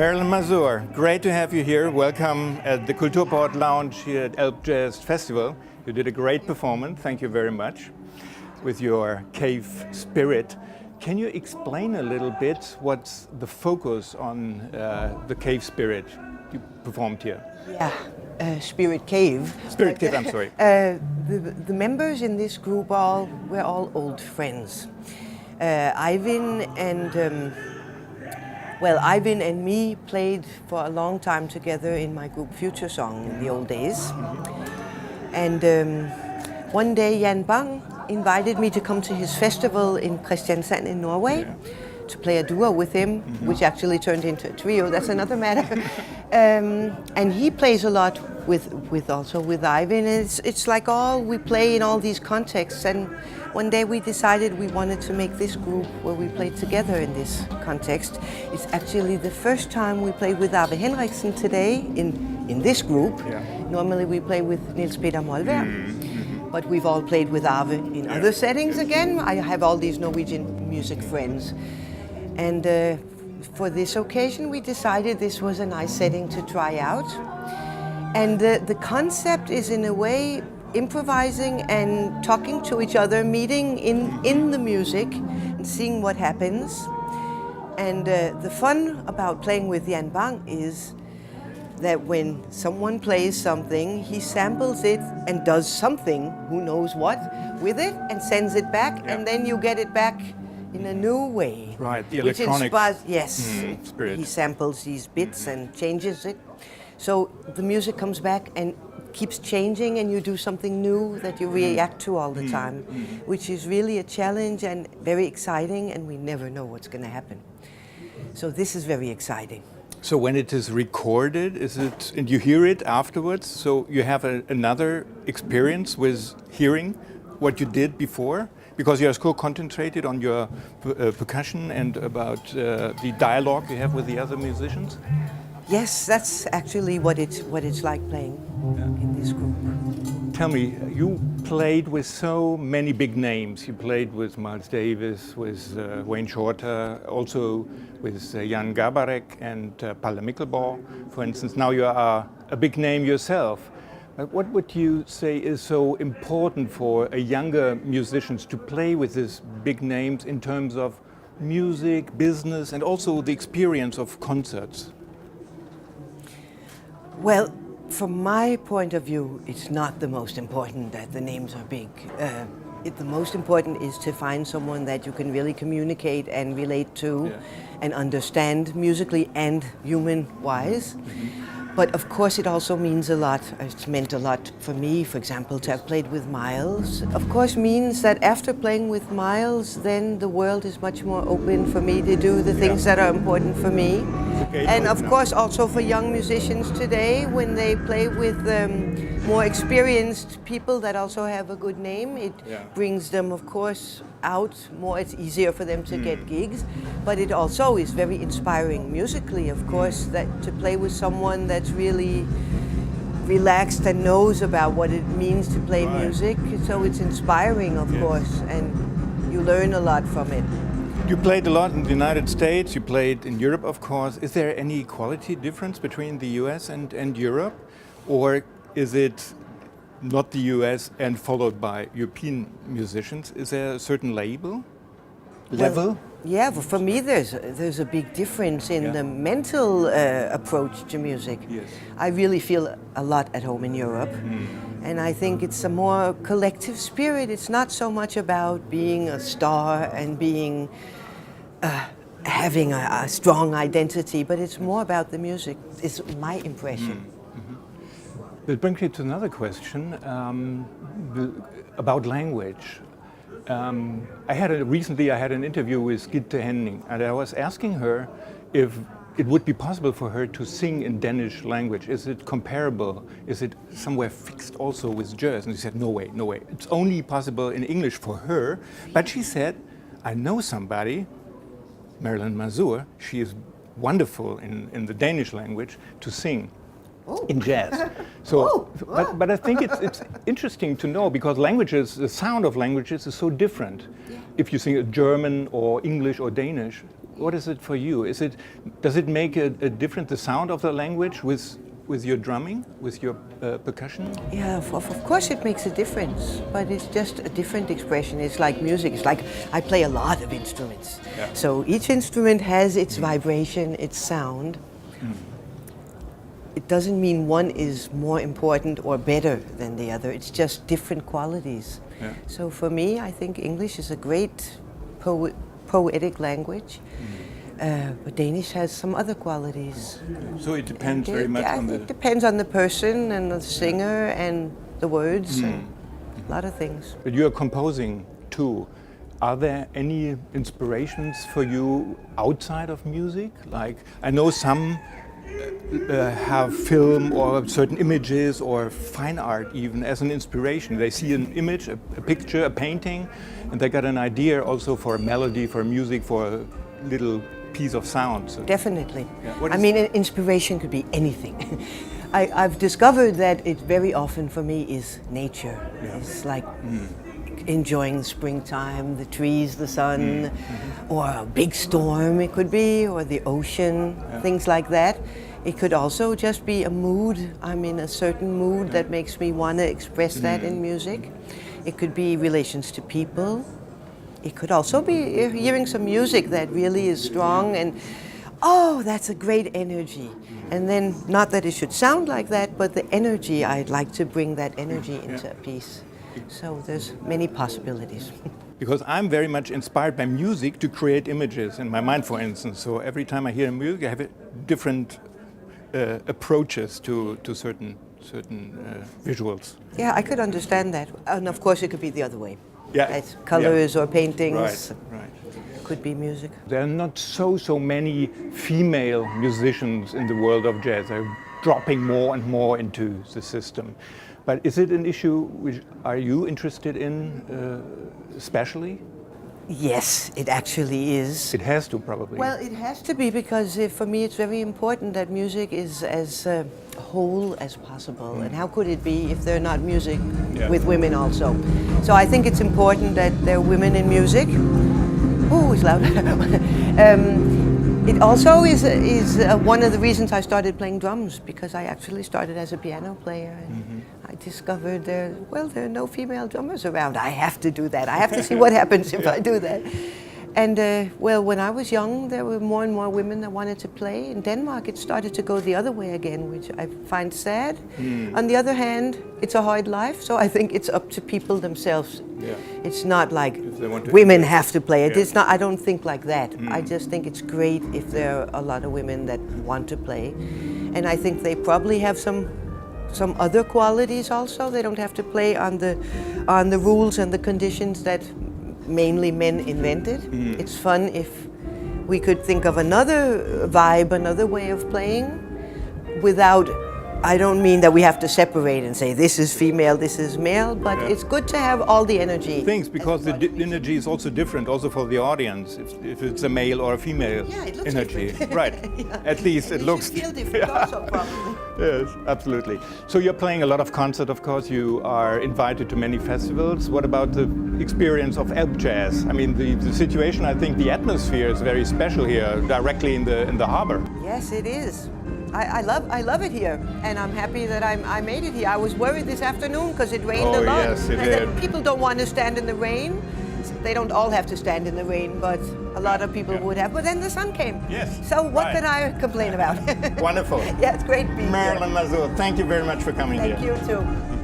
Marilyn Mazzur, great to have you here. Welcome at the Kulturport Lounge here at ELBJAZZ Festival. You did a great performance, thank you very much, with your cave spirit. Can you explain a little bit what's the focus on the cave spirit you performed here? Yeah, Spirit Cave. Spirit Cave, I'm sorry. The members in this group were all old friends. Ivan and me played for a long time together in my group Future Song in the old days. And one day Jan Bang invited me to come to his festival in Kristiansand in Norway to play a duo with him, which actually turned into a trio. That's another matter. And he plays a lot with Ivan. It's like we play in all these contexts. And one day we decided we wanted to make this group where we played together in this context. It's actually the first time we played with Arve Henriksen today in this group. Yeah. Normally we play with Niels Peter Molvær. But we've all played with Arve in other settings again. I have all these Norwegian music friends. And for this occasion, we decided this was a nice setting to try out. And the concept is, in a way, improvising and talking to each other, meeting in the music and seeing what happens. And the fun about playing with Jan Bang is that when someone plays something, he samples it and does something, who knows what, with it and sends it back, and then you get it back in a new way. Right, the electronic spirit. He samples these bits and changes it. So the music comes back and keeps changing, and you do something new that you react to all the time, which is really a challenge and very exciting, and we never know what's going to happen. So this is very exciting. So when it is recorded, and you hear it afterwards, so you have another experience with hearing what you did before? Because you are so concentrated on your percussion and about the dialogue you have with the other musicians? Yes, that's actually what it's like playing in this group. Tell me, you played with so many big names. You played with Miles Davis, with Wayne Shorter, also with Jan Garbarek and Palle Mikkelborg, for instance. Now you are a big name yourself. But what would you say is so important for a younger musicians to play with these big names in terms of music, business, and also the experience of concerts? Well, from my point of view, it's not the most important that the names are big. The most important is to find someone that you can really communicate and relate to and understand musically and human-wise. But of course it also means a lot. It's meant a lot for me, for example, to have played with Miles. Of course means that after playing with Miles, then the world is much more open for me to do the things that are important for me. And of course also for young musicians today, when they play with more experienced people that also have a good name, it brings them, of course, out more. It's easier for them to get gigs, but it also is very inspiring musically, of course, that to play with someone that's really relaxed and knows about what it means to play music. So it's inspiring, of course, and you learn a lot from it. You played a lot in the United States, you played in Europe, of course. Is there any quality difference between the US and Europe? Or is it not the US and followed by European musicians? Is there a certain level? Well, yeah, for me there's a big difference in the mental approach to music. Yes. I really feel a lot at home in Europe. And I think it's a more collective spirit. It's not so much about being a star and being having a strong identity, but it's more about the music. It's my impression. That brings me to another question about language. Recently I had an interview with Gitte Henning, and I was asking her if it would be possible for her to sing in Danish language. Is it comparable? Is it somewhere fixed also with jazz? And she said, no way, no way. It's only possible in English for her. But she said, I know somebody, Marilyn Mazzur, she is wonderful in the Danish language to sing. In jazz. So, but I think it's interesting to know, because languages, the sound of languages is so different. If you sing German or English or Danish, what is it for you? Does it make a difference, the sound of the language with your drumming, with your percussion? Yeah, of course it makes a difference, but it's just a different expression. It's like music. It's like I play a lot of instruments. Yeah. So each instrument has its vibration, its sound. It doesn't mean one is more important or better than the other. It's just different qualities. Yeah. So for me, I think English is a great poetic language. But Danish has some other qualities. So it depends very much on the... It depends on the person and the singer and the words and a lot of things. But you are composing too. Are there any inspirations for you outside of music? Like, I know some have film or certain images or fine art even as an inspiration. They see an image, a picture, a painting, and they got an idea also for a melody, for music, for a little piece of sound. So. Definitely. Yeah. I mean, inspiration could be anything. I've discovered that it very often for me is nature. Yeah. It's like enjoying springtime, the trees, the sun, or a big storm it could be, or the ocean, things like that. It could also just be a mood. I'm in a certain mood that makes me want to express that in music. It could be relations to people. It could also be hearing some music that really is strong and, oh, that's a great energy. And then, not that it should sound like that, but the energy, I'd like to bring that energy into a piece. So there's many possibilities. Because I'm very much inspired by music to create images in my mind, for instance. So every time I hear music, I have different approaches to certain visuals. Yeah, I could understand that. And of course, it could be the other way. Yeah. As colors or paintings. Right. Could be music. There are not so many female musicians in the world of jazz. They're dropping more and more into the system. But is it an issue which are you interested in especially? Yes, it actually is. It has to, probably. Well, it has to be because for me it's very important that music is as whole as possible. And how could it be if there are not music with women also? So I think it's important that there are women in music. Ooh, it's loud. It also is one of the reasons I started playing drums, because I actually started as a piano player. And I discovered there are no female drummers around. I have to do that. I have to see what happens if I do that. And when I was young, there were more and more women that wanted to play. In Denmark, it started to go the other way again, which I find sad. On the other hand, it's a hard life, so I think it's up to people themselves. Yeah. It's not like women have to play it. It's not. I don't think like that. I just think it's great if there are a lot of women that want to play, and I think they probably have some other qualities also. They don't have to play on the rules and the conditions that mainly men invented. It's fun if we could think of another vibe, another way of playing without, I don't mean that we have to separate and say this is female, this is male, but it's good to have all the energy. Things, because the energy is also different also for the audience, if it's a male or a female energy. Right, at least it looks... It feel different also, probably. Yes, absolutely. So you're playing a lot of concerts, of course. You are invited to many festivals. What about the experience of ELBJAZZ? I mean, the situation, I think the atmosphere is very special here, directly in the harbor. Yes, it is. I love it here, and I'm happy that I made it here. I was worried this afternoon because it rained a lot. Yes, it did. People don't want to stand in the rain. They don't all have to stand in the rain, but a lot of people would have. But then the sun came. Yes. So what could I complain about? Wonderful. Yeah, it's great being here. Marilyn Mazzur, thank you very much for coming here. Thank you too.